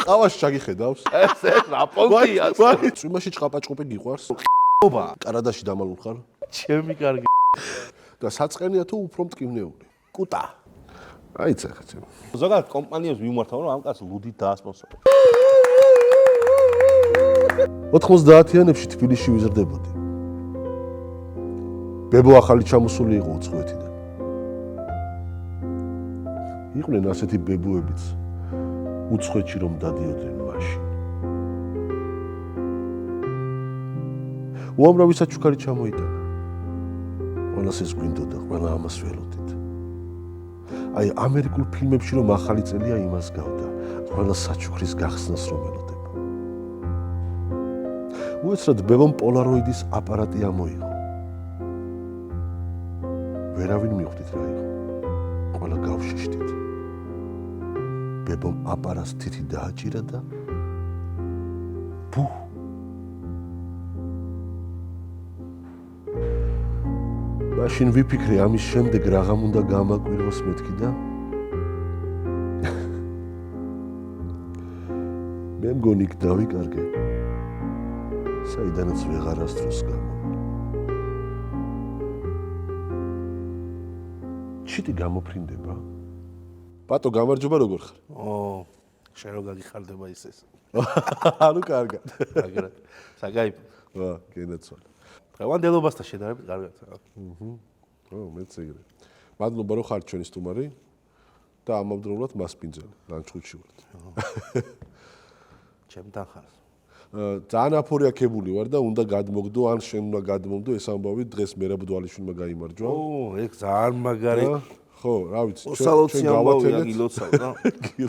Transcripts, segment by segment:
ყავაში ჩაგიხედავს? ეს რა პონტია? წვიმაში ჭყაპაჭყუპი გიყვარს? ობა. კარადაში დამალულ ხარ? ჩემი კარგი. და საწყენია თუ უფრო მტკივნეული? კუტა. აიცა ხაცი. ზოგადად კომპანიებს ვიმართავ რომ ამ კაცს ლუდით დაასპონსორებ. 90-იანებში თბილისში ვიზრდებოდი. ბებო ახალი ჩამოსული იყო უცხოეთიდან. იყვნენ ასეთი ბებუებიც უცხოეთში რომ დადიოდნენ მაშინ. უამრავი საჩუქარი ჩამოიტანა. ყველას ეს გვინდოდა, ყველა ამას ველოდით. აი ამერიკულ ფილმებში რომ ახალი წელია იმას გავდა, ყველა საჩუქრის გახსნას რომ ველოდება. უეცრად ბებომ პოლაროიდის აპარატი ამოიღო. ვერავინ მიხვდით რა იყო. ყველა გავშიშდით. ბებომ აპარატს თითი დააჭირა და ბუ მაშინ ვიფიქრე ამის შემდეგ რაღამ უნდა გამაკვირვოს მეთქი და მე მგონი იქ დავიკარგე საიდანაც ვეღარასდროს გამო ჩიტი გამოფრინდება პატო გამარჯობა როგორ ხარ? შენ რო გაგიხარდება ისეს. ანუ კარგად. საგაიფ. გენაცვალე. დღევანდელობასთან შედარებით კარგად. მეც ეგრე. მადლობა რომ ხარ ჩვენი სტუმარი და ამავდროულად მასპინძელი, ლანჩხუთში ვართ. ჩემთან ხარ. ძალიან აფორი აქებული ვარ და უნდა გადმოგდო, ან შენ უნდა გადმომდო ეს ამბავი დღეს მერაბ დვალიშვილმა გაიმარჯვა. ეგ ძალიან მაგარი. ხო, რა ვიცი, ჩვენ გავათელეთ. გილოცავ და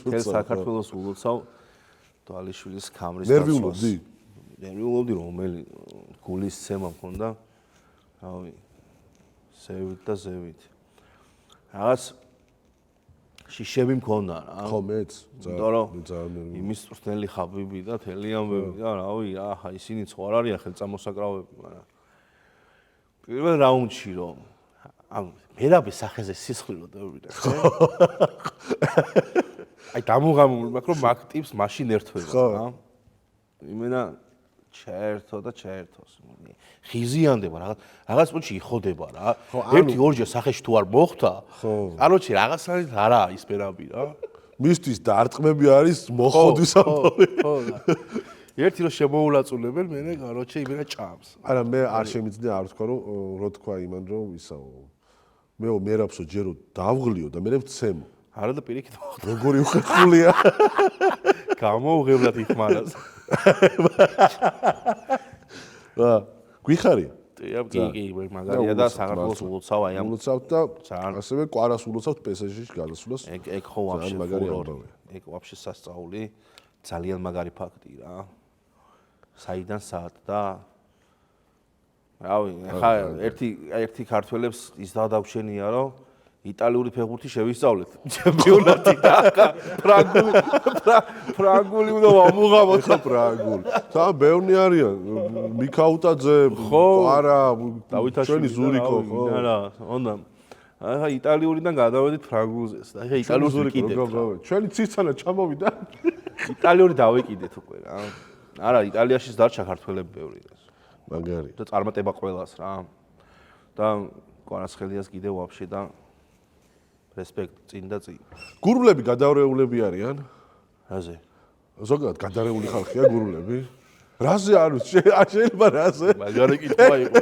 თელ საქართველოს ულოცავ დვალიშვილის ქამრის დაცვას. ნერვიულობდი? ნერვიულობდი რომელი გულის ცემა მქონდა. რავი. ზევით და ზევით. რაღაც შიშები მქონდა რა. ხო, მეც ძალიან იმის წვრთნელი ხაბიბი და თელი ამბები და რავი, აჰა, ისინი სხვა არიან ხელწამოსაკრავები, მაგრამ პირველ რაუნდში რომ ამ მერაბის სახეზე სისხლილო დავიდა. აი დამუღამული მაქვს რომ მაგ ტიპს მაშინ ერთვება რა. იმენა ჩაერთო და ჩაერთოს. ხიზიანდება რაღაც პონჩი იხოდება რა. ერთი ორჯერ სახეში თუ არ მოხდა, კაროჩი რაღაც არის არა ის მერაბი რა. მისთვის დარტყმები არის მოხოდის ამბავი. ხო. ერთი რომ შემოულაწულებენ, მე კაროჩი იმენა ჭამს. არა მე არ შემიძლია არ ვთქვა რომ რო თქვა იმან რომ ისაო მე მერაბსო ჯერო დავღლიო და მე ვცემო. არა და პირიქით მოხდა. როგორი უხერხულია. გამოუღებლად იხმარას. გვიხარია? კი, მაგარია და საქართველოს ულოცავ აი ამ ულოცავთ და ასევე კვარას ულოცავთ პესაჟში გადასვლას. ეგ ხო ვაფშე ფურორი. ეგ ვაფშე სასწაული. ძალიან მაგარი ფაქტი რა. საიდან საათ და რავი, ხა ერთი ქართველებს ის დავჩენია რომ იტალიური ფეხბურთი შევისწავლეთ. ჩემპიონატი და ფრანგული უნდა ვამუღამოთ ხო ფრანგული. თან ბევრი არიან. მიქაუტაძე, ყარა, ჩვენი ზურიკო, ხო. არა, უნდა ახლა იტალიურიდან გადავედით ფრანგულზეს და ახლა იტალიურს ვიკიდეთ. ჩვენი ციცანა ჩამოვიდა. იტალიური დავიკიდეთ უკვე რა. არა, იტალიაშიც დარჩა ქართველები ბევრი. მაგარი. და წარმატება ყველას რა. და კვარაცხელიას კიდევ ვაფშე და რესპექტ წინ და წინ. გურულები გადავრეულები არიან? რაზე? ზოგადად გადარეული ხალხია გურულები? რაზე არ ვიცი, შეიძლება რაზე? მაგარი კითხვა იყო.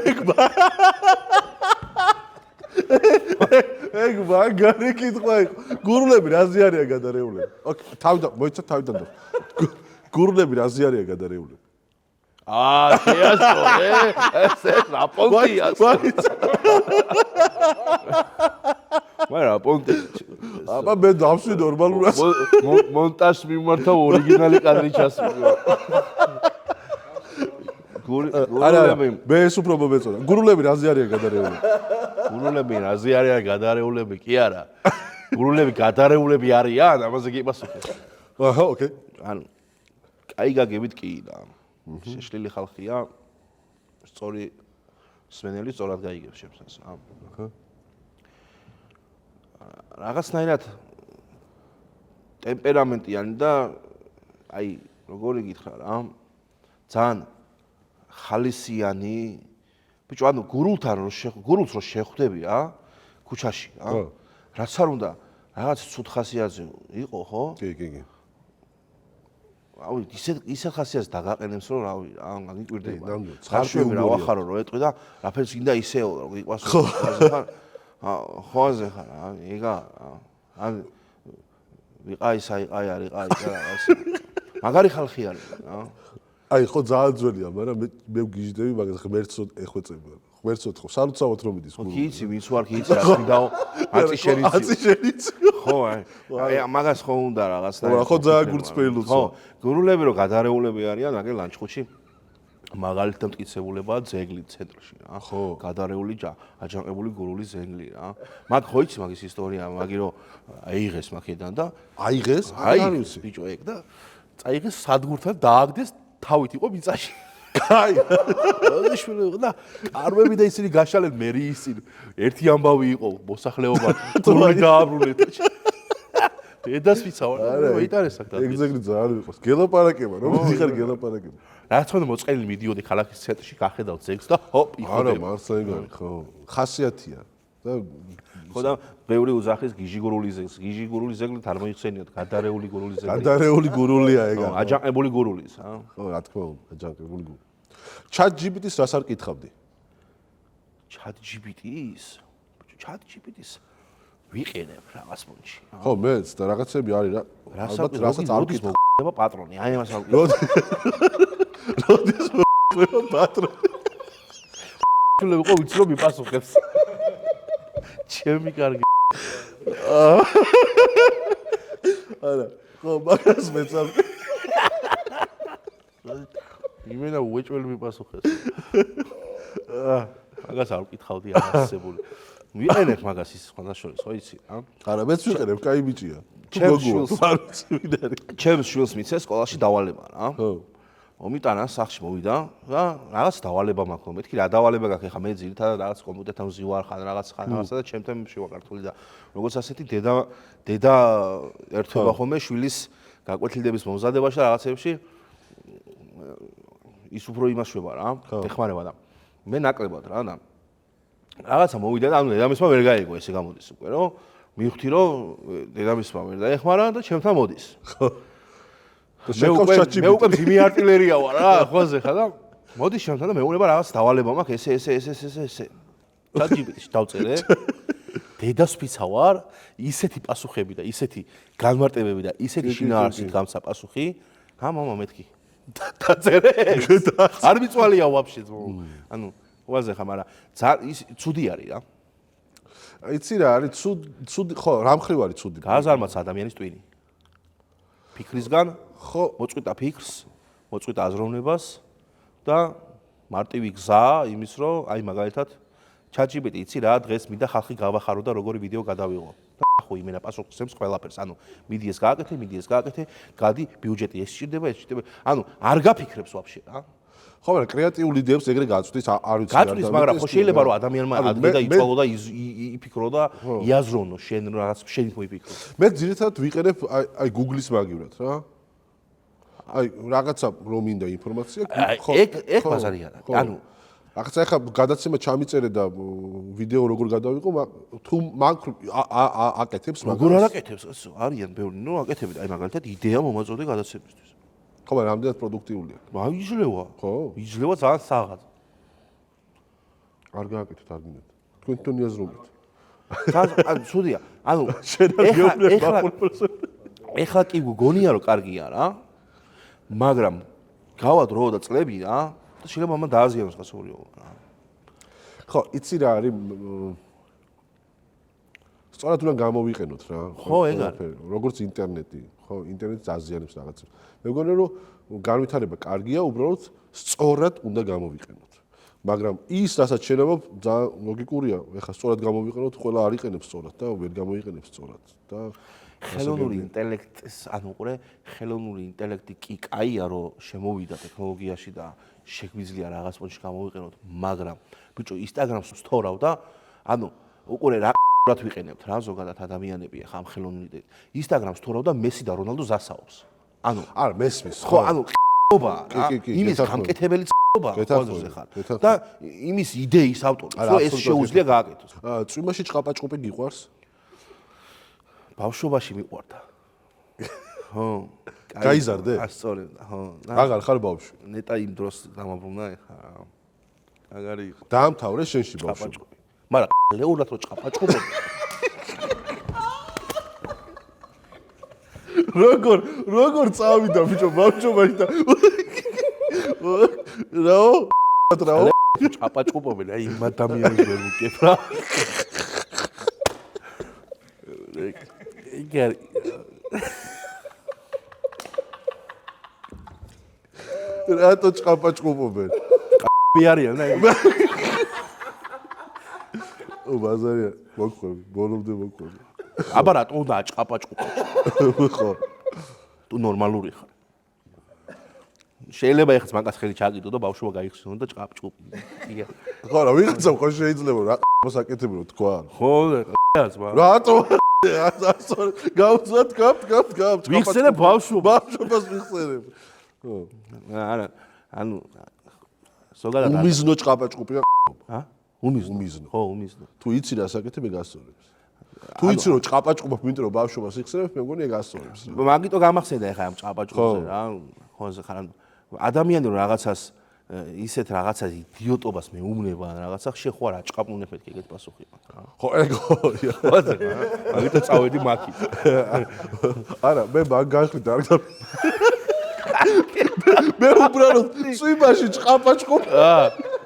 ეგ მაგარი კითხვა იყო. გურულები რაზე არიან გადარეულები? ოკეი, თავიდან, მოიცა თავიდან და. გურულები რაზე არიან გადარეულები? შეასწორე, ეს რა პონტია. მაგრამ პონტი. აბა მე დავსვი ნორმალურად. მონტაჟს მიმართავ ორიგინალი კადრი ჩასვიდა. გურულები მე ეს უფრო მომეწონა. გურულები რაზე არიან გადარეულები? გურულები რაზე არიან გადარეულები? კი არა. გურულები გადარეულები არიან, ამაზე გიპასუხე. აჰა, ოკეი. ანუ კაი გაგებით კი და შეშლილი ხალხია. სწორი სვენელი სწორად გაიგებს შემსას. აჰა. რაღაცნაირად ტემპერამენტიანი და აი როგორი გითხრა რა ძალიან ხალისიანი ბიჭო ანუ გურულს რო შეხვდები რა ქუჩაში რა რაც არ უნდა რაღაც ცუდ ხასიათზე იყო ხო კი რავი ისე ხასიათს დაგაყენებს რომ რავი რა გიკვირდება ცხარში რა ვახარო რომ ეტყვი და რაფერს გინდა ისეო რა გიყვას ხოაზე ხარ რა იგა ან ვიყაი საიყაი არიყაი რაღაც მაგარი ხალხი არის რა აი ხო ძალიან ძველია მაგრამ მე ვგიჟდები მაგას ღმერთს ეხვეწები ღმერთს ხო სალოცავად რომ მიდის ხო კიცი ვინც ვარ კიცი რა ვიდაო აწი შენიც ხო აი მაგას ხო უნდა რაღაც და ხო ძალიან გულწრფელოც ხო გურულები რო გადარეულები არიან აგერ ლანჩხუთში მაგალითად მტკიცებულებაა ძეგლი ცენტრში რა ხო გადარეული აჯანყებული გურული ძეგლი რა მაგ ხო იცი მაგის ისტორია მაგი რო აიღეს მაგედან და აიღეს არ ვიცი ბიჭო ეგ და წაიღეს სადგურთან დააგდეს თავით იყო მიწაში კაი აღნიშნული და კარვები და ისინი გაშალენ მე ისინი ერთი ამბავი იყო მოსახლეობა გურული დააბრუნეთ დედას ვიცავარ მოიტარეს აქ ეგ ძეგლი ძალიან იყოს გელაპარაკება რომ მიხარ გელაპარაკება რაც თქმა უნდა მოწყენილი მიდიოდი ქალაქის ცენტრში გახედავ ძეგლს და ჰოპ არა მარცა ეგ არის ხო ხასიათია და ხო და ბევრი უძახის გიჟი გურული ზეგლით არ მოიხსენიოთ გადარეული გურული ზეგლი გადარეული გურულია ეგ ხო აჯანყებული გურულის ხო რა თქმა უნდა აჯანყებული გურული ChatGPT-ს რას არ კითხავდი ChatGPT-ს ვიყენებ რაღაც მომში ხო მეც და რაღაცები არის რა ალბათ რასაც არ გიქნება პატრონი აი ამას არ როდის მოხდება პატრონი შეიძლება ვიყო ვიცი რომ მიპასუხებს ჩემი კარგი არა ხო მაგას მეც არ იმენა უეჭველი მიპასუხეს მაგას არ ვკითხავდი აღასებული ვიყენებ მაგას ის სხვადასხვა ხო იცი არა მეც ვიყენებ კაი ბიჭია ჩემს შვილს მიცეს სკოლაში დავალება რა ხო მომიტანა სახში მოვიდა და რაღაც დავალება მაქვს მეთქი რა დავალება გაქვს ეხა მე ძირითადად რაღაც კომპიუტერთან ვზივარ ხან რაღაცა და ჩემთან შევაკართული და როგორც ასეთი დედა ერთვება ხოლმე შვილის გაკვეთილდების მომზადებაში და რაღაცებში ის უფრო იმას შვება რა ეხმარება და მე ნაკლებად რა და რაღაცა მოვიდა და ანუ დედამისმა ვერ გაიგო ესე გამოდის უკვე რომ მივხვდი რომ დედამისმა ვერ დაეხმარა და ჩემთან მოდის ხო მე უკვე მძიმე არტილერია ვარ რა ხოზე ხა და მოდის ჩემთან და მეუბნება რაღაც დავალება მაქვს ესე ChatGPT-ში დავწერე დედას ფიცა ვარ ისეთი პასუხები და ისეთი განმარტებები და ისეთი შინაარსით გამცა პასუხი მამა მეთქი დაწერე არ მიწვალია ვაფშე ანუ ხოაზე ხა მაგრამ ის ცუდი არის რა იცი რა არის ცუდი ხო რა მხრივ არის ცუდი გააზარმაც ადამიანის ტვინი ფიქრისგან ხო მოწყვიტა ფიქრს მოწყვიტა აზროვნებას და მარტივი გზა იმის რომ აი მაგალითად ChatGPT იცი რა დღეს მინდა ხალხი გავახარო და როგორი ვიდეო გადავიღო და ხო იმენა პასუხს ემს ყველაფერს ანუ მიდი ეს გააკეთე გადი ბიუჯეტი ეს სჭირდება ანუ არ გაფიქრებს ვაფშე რა ხო მაგრამ კრეატიული იდეებს ეგრე გაწვდის არ ვიცი გაწვდის მაგრამ ხო შეიძლება რომ ადამიანმა ადრე და იცვალო და იფიქრო და იაზროვნო შენ რაღაც შენით მოიფიქრო მე ძირითადად ვიყენებ აი Google-ის მაგივრად რა აი რაღაცა რომ მინდა ინფორმაცია ხო ეგ ბაზარი არა ანუ რაღაცა ახლა გადაცემა ჩამიწერე და ვიდეო როგორ გადავიყო თუ მაგ აკეთებს მაგას როგორ არ აკეთებს არიან ბევრი ნუ აკეთებთ აი მაგალითად იდეა მომაწოდე გადაცემისთვის ხო მაგრამ რამდენად პროდუქტიულია აი იძლევა ხო იძლევა ძალიან საღად არ გააკეთეთ არ გინდათ თქვენ თვითონ იაზრობთ ანუ ცუდია ანუ ეხლა კი გგონია რომ კარგია რა მაგრამ გავა დრო და წლები რა და შეიძლება მან დააზიანოს გასაურიო რა ხო იცი რა არის სწორად უნდა გამოვიყენოთ რა ხო ეგ არის როგორც ინტერნეტი ხო ინტერნეტი აზიანებს რაღაცებს მე მგონი რომ განვითარება კარგია უბრალოდ სწორად უნდა გამოვიყენოთ მაგრამ ის რასაც შეიძლება ძალიან ლოგიკურია ეხლა სწორად გამოვიყენოთ ყველა არ იყენებს სწორად და ვერ გამოიყენებს სწორად და ხელოვნური ინტელექტის ანუ ყურე ხელოვნური ინტელექტი კი კაია რომ შემოვიდა ტექნოლოგიაში და შეგვიძლია რაღაც პონჩი გამოვიყენოთ მაგრამ ბიჭო Instagram-ს ვსთორავ და ანუ უყურე რა რად ვიყენებთ რა ზოგადად ადამიანები ახლა ამ ხელოვნური Instagram-ს ვსთორავ და მესი და რონალდო ზასაობს ანუ არა მესმის ხო ანუ ყობა იმის გეთანხმები. გამკეთებელი ყობა გეთანხმები, ხარ გეთანხმები. და იმის იდეის ავტორი არა, რომ ეს აბსოლუტურად შეუძლია გააკეთოს წვიმაში ჭყაპაჭყუპი გიყვარს ბავშვობაში მიყვარდა ხო გაიზარდე? ასწორე ხო აღარ ხარ ბავშვი ნეტა იმ დროს დამაბრუნა ეხა აგარი იყო დაამთავრე შენში ბავშვი ჭყაპაჭყუპი მაგრამ ლეურად რო ჭყაპაჭყუპი როგორ წავიდა ბიჭო ბავშვობაში და რაო ჭყაპაჭყუპობენ აი იმ ადამიანს ვერ მიკებ რა ეგარი რატო ჭყაპაჭყუპობენ მე არიან და ო ბაზარია მოყვები ბოლომდე მოყვები აბა რატო უნდა ჭყაპაჭყუპო ხო თუ ნორმალური ხარ შეიძლება ეხაც მაგას ხელი ჩაგიდო და ბავშვობა გაიხსენო და ჭყაპჭყუპი იგია ხო რა ვიღაცა ხო შეიძლება რა მოსაკეთებრო თქვა ხო ას ბა რატო ასწორე გავწვათ გავ ვიხსენებ ბავშვობას ვიხსენებ ხო არა ანუ ზოგადად უმიზნო ჭყაპაჭყუპია ა უმიზნო უმიზნო ხო უმიზნო თუ იცი რა საკეთებ გასწორებს თუ იცი რომ ჭყაპაჭყუპ მინდა რომ ბავშვობას იხსენებ მე მგონია გასწორებს მაგიტო გამახსენდა ეხა ამ ჭყაპაჭყუპზე რა ხო ხარ ადამიანი რომ რაღაცას ისეთ რაღაცას იდიოტობას მეუბნება ან რაღაცა შეხوار აჭყაპუნებ მეთქი ეგეთ პასუხი ხო ეგოია მაგიტო წავედი მაქი არა მე მაგ გახლით არ და მე უბრალოდ წვიმაში ჭყაპაჭყუპ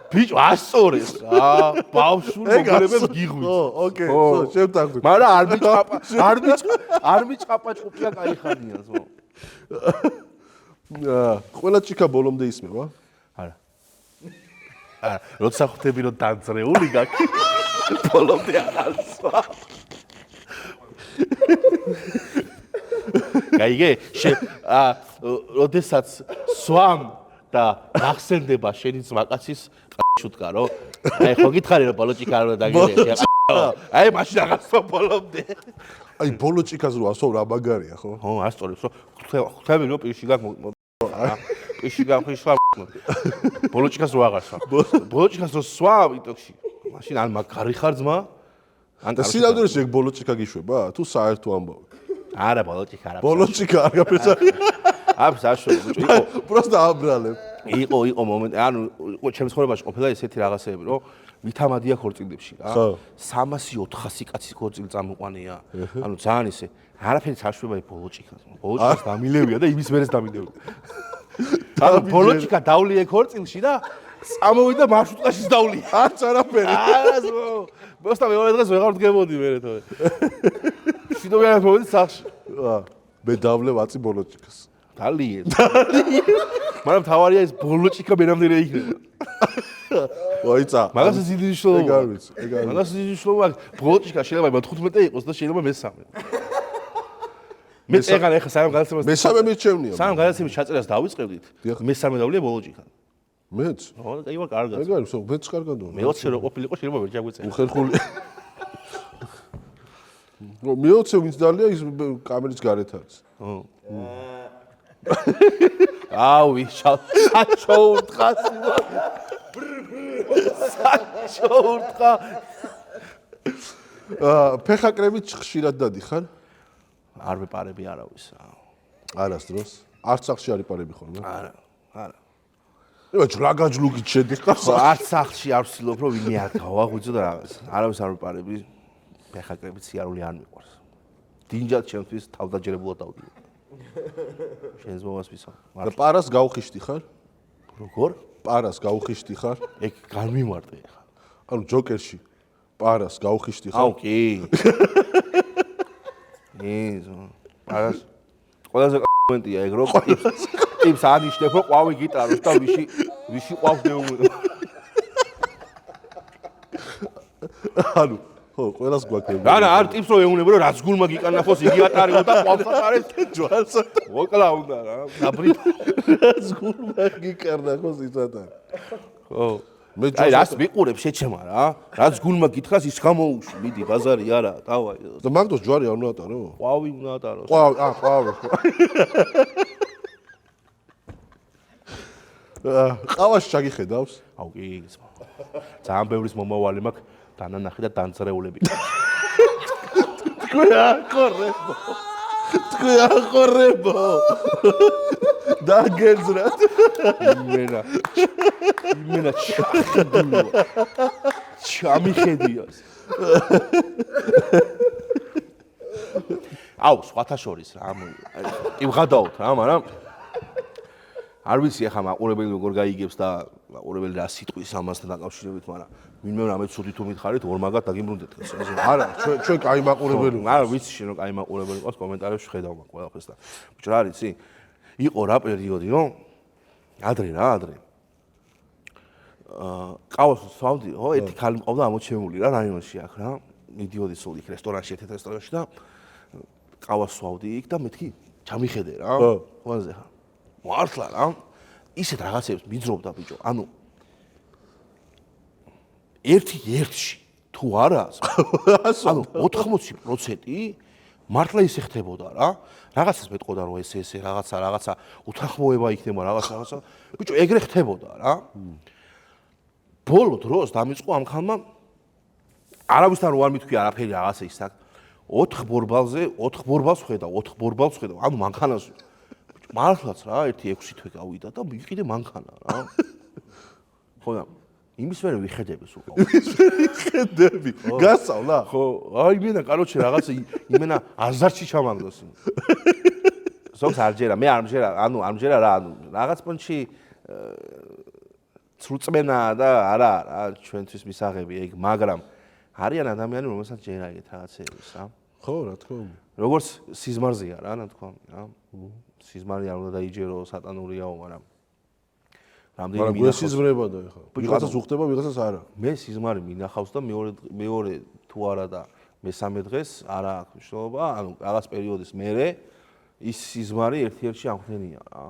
ბიჭო ასწორეს რა ბავშვი მოგლებებს გიღვით ხო ოკეი ხო შევთანხმდი მაგრამ არ მიჭყაპაჭყუპია კაი ხანია ზო ყველა ჭიქა ბოლომდე ისმევა არა როცა ხვდები რომ დაძრეული გაქვს ბოლომდე არ ასვა გაიგე როდესაც სვამ და გახსენდება შენი ძმაკაცის შუტკა რო აი ხო გითხარი რომ ბოლოჭიკა არ უნდა დაგიგე აი მაშინ აღასვა ბოლომდე აი ბოლო ჭიქას რო ასო რა მაგარია ხო ხო ასწორებს რომ ხვდები რომ პირში გაქვს პირში გახვიშვა ბოლოჭიკას რო აღასვა ბოლოჭიკას რო სვა იტოქში მაშინ ან მაგარი ხარ ძმა ან და სინამდვილეში ეგ ბოლო ჭიქა გიშვება თუ საერთო ამბავი არა ბოლოჭიკა არა ბოლო ჭიქა არ გაფესარი აბს აშუქე ბიჭო იყო პროსტა აბრალებ იყო მომენტი ანუ ჩემს ცხოვრებაში ყოფილა ესეთი რაღაცეები რომ მითამადია ხორწილებში რა 300-400 კაცი ხორწილი წამოყვანია ანუ ძალიან ისე არაფერი ჩაშვება ბოლოჭიკას ბოლოჭიკას დამილევია და იმის მერეს დამილევია ანუ ბოლოჭიკა დავლია ხორწილში და წამოვიდა მარშრუტკაშიც დავლია არც არაფერი არასო მოსტა მეორე დღეს ვეღარ დგებოდი მერე თორე შიდობიან მოვიდი სახში მე დავლევ აწი ბოლოჭიკას დალიე მაგრამ თავარია ეს ბოლოჭიკა მენამდე იქნება ვაიცა მაგას დიდი მნიშვნელობა ეგ არ ვიცი მაგას დიდი მნიშვნელობა ბოლოჭიკა შეიძლება 15 იყოს და შეიძლება მე-3 მე წეგან ეხა სანამ გადაცემას მე-3 მირჩევნია სანამ გადაცემის ჩაწერას დავიწყებდით მე-3 დავლია ბოლოჭიკა მეც ხო და კი ვარ კარგად ეგ არის მეც კარგად ვარ მე 20 რო ყოფილიყო შეიძლება ვერ ჩაგვეწერა უხერხული მე-20 ვინც დალია ის კამერის გარეთ არის ხო ავი საჩოურთხა საჩოურთხა ფეხაკრებით ხშირად დადიხარ არ ვეპარები არავის არასდროს არც სახში არ იპარები ხოლმე არა ება ჯლაგაჯლუგით შედიხარ არც სახში არ ვცდილობ რომ ვინმე არ გავაღვიძო და რაღაც არავის არ ვეპარები ფეხაკრებით სიარული არ მიყვარს დინჯად ჩემთვის თავდაჯერებულად დავდივარ შენს მომას ვისო და პარას გავხიშტი ხარ როგორ პარას გავხიშტი ხარ ეგ გამიმარტე ხა ანუ ჯოკერში პარას გავხიშტი ხარ აუ კი ეზო პარას ყველაზე კომენტია ეგ რო ტიპს ანიშნებ რომ ყვავი გიტაროს და ვიში ყვავს მეუბნება ანუ ხო ყველას გვაქვს არა არ ტიპს რომ ეუბნება რომ რაც გულმა გიკანახოს იგი ატარებო და ყვავს ატარებს ჯვალსა მოკლა უნდა რა დაბრით რაც გულმა გიკანახოს ის ატარ ხო აი რას მიყურებ შეჩემა რა რაც გულმა გითხას ის გამოუშვი მიდი ბაზარი არა დავაი და მაგდოს ჯვარი არ უნდა ატარო ყვავი უნდა ატარო ყვავი ყავაში ჩაგიხედავს აუ კი ძალიან ბევრის მომავალი მაქვს დანანახი და დანწრეულები თქვენ ახორებო დაგეძრათ იმენა ჩამიხედიოს აუ სხვათა შორის რა იმღადაოთ რა მაგრამ არ ვიცი ახლა მაყურებელი როგორ გაიგებს და მაყურებელი რა სიტყვის ამასთან დაკავშირებით მაგრამ ვინმე რამე ცუდი თუ მითხარით ორმაგად დაგიმბრუნდეთ ეს არა ჩვენ კაი მაყურებელი არა ვიცი შენ რომ კაი მაყურებელი ყავს კომენტარებში ხედავ მაგ ყველაფერს და ბიჭო რა ვიცი იყო რა პერიოდი რომ ადრე ყავს სვავდი ხო ერთი ქალი მყავდა ამოჩემული რა რაიონში აქ რა მიდიოდი სულ იქ რესტორანში ერთ რესტორანში და ყავს სვავდი იქ და მეთქი ჩამიხედე რა ყველაზე ხა მართლა რა ისეთ რაღაცებს მიძრობდა ბიჭო ანუ ერთ-ერთი თუ არა ანუ 80% მართლა ისე ხდებოდა რა რაღაცას მეტყოდა რომ ესე რაღაცა უთანხმოება იქნება რაღაცა ბიჭო ეგრე ხდებოდა რა ბოლო დროს დამიწყო ამ ხალმა არავისთან რო არ მithქვი არაფერი რაღაცა ის აქ 4 ბორბალს ხედავ ანუ მანქანას მართლაც რა 1-6 თვე გავიდა და მიყიდე მანქანა რა ხო და იმის ვერ ვიხედები სულ ხედები გასავლა ხო აი მენა კაროჩე რაღაცა იმენა აზარში ჩამანგდოს ზოგს არჯერა მე არჯერა რა ანუ რაღაც პონჩი ცრუწმენა და არა რა ჩვენთვის მისაღები ეგ მაგრამ არიან ადამიანები რომელსაც ჯერა ეგეთ რაღაცეებს რა ხო რა თქმა უნდა როგორც სიზმარზეა რა ნათქვამი რა სიზმარი არ უნდა დაიჯერო სატანურიაო მაგრამ მაგრამ გვესიზმრება და ეხლა ვიღაცას უხდება ვიღაცას არა მე სიზმარი მინახავს და მეორე თუ არა და მესამე დღეს არა აქვს მნიშვნელობა ანუ რაღაც პერიოდის მერე ის სიზმარი ერთ-ერთში ამხნენია რა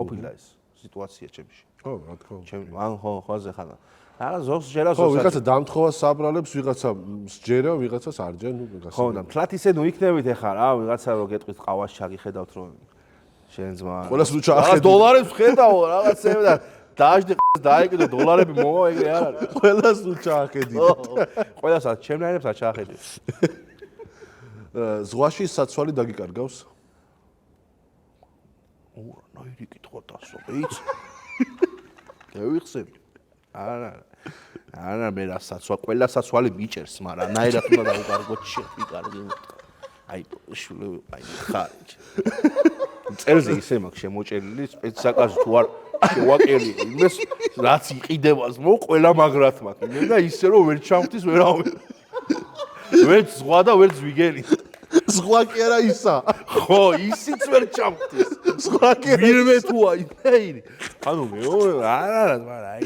ყოფილა ეს სიტუაცია ჩემში ხო რა თქმა უნდა ჩემი მან ხოზე ხანა რაღაც ზოგს ჯერა ხო ვიღაცა დამთხოვას საბრალებს ვიღაცა სჯერა ვიღაცას არ ჯერ ნუ ხო და თლათ ისე ნუ იქნებით ეხლა რა ვიღაცა რო გეტყვით ყავას ჩაგიხედავთ რომ შენ ძმა ყველას ნუ ჩაახედი დოლარებს ხედავ რაღაცები და დაждე დაიკიდო დოლარები მოვა ეგრე არ არის ყველას ნუ ჩაახედი ყველასაც ჩემნაირებსაც ჩაახედი ზღვაში საცვალი დაგიკარგავს ურა ნაირი კითხვა დასო იცი გავიხსენე არა მე რა საცვალი ყველა საცვალი მიჭერს მაგრამ ნაირად უნდა დაუკარგოთ შევიკარგი აი შულები აი ხარჯ წელზე ისე მაქვს შემოჭერილი სპეცსაკაზი თუ არ შევაკერი იმეს რაც იყიდებას მო ყველა მაგრად მაქვს და ისე რომ ვერ ჩამხდის ვერავინ ვერც ზღვა და ვერც ვიგერი ზღვა კი არა ისა ხო ისიც ვერ ჩამხდის ზღვა კი არა ვირმე თუ აი ნაირი ანუ მეორე არა მაგრამ აი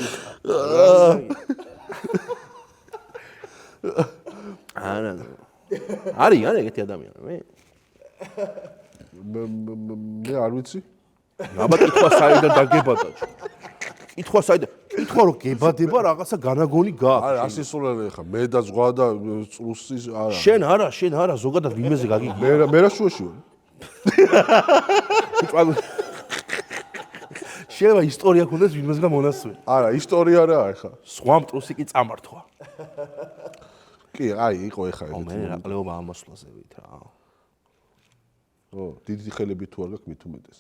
არა არიან ეგეთი ადამიანები მე არ ვიცი აბა კითხვა საიდან დაგებადა კითხვა საიდან კითხვა რომ გებადება რაღაცა განაგონი გაქვს არა ასისულელი ხა მე და ზღვა და წრუსის არა შენ არა ზოგადად ვიმეზე გაგიგი მე რა შუაში ვარ შეიძლება ისტორია ქონდეს ვინმესგან მონასწრე არა ისტორია რა ხა სხვა მტრუსი კი წამართვა კი აი იყო ეხა ო მე რა ყლეობა ამასვლაზებით რა ო დიდი ხელები თუ არ გაქვს მით უმეტეს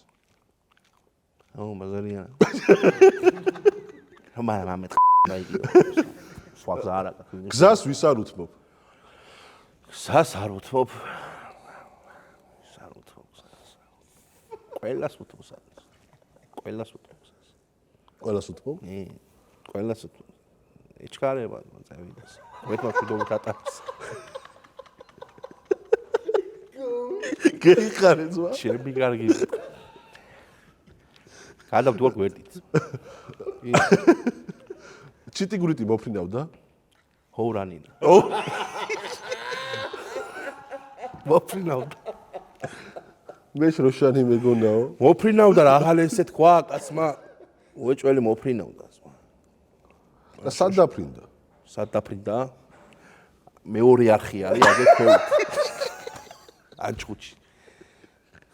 ო მაგარია მაგრამ ამეთ დაიგიო სხვა გზა არ აქვს გზას ვის არ უთმობ გზას არ უთმობ ყველას უთმობს ყველას უთმობ ყველას უთმობ ეჩქარება წევიდეს მეთქვა კიდევ ატარებს გეიხარე ძმა ჩემი კარგი გადავდوار გვერდით ჩიტიგურიტი მოფრინავდა ჰოურანინა მოფრინავდა მე შროშანი მეგონაო მოფრინავდა რა ახალ ესე თქვა კაცმა უეჭველი მოფრინავდა და სად დაფრინდა? სად დაფრინდა? მეორე არხი არის აგე ქვევით. ანჭუჩი.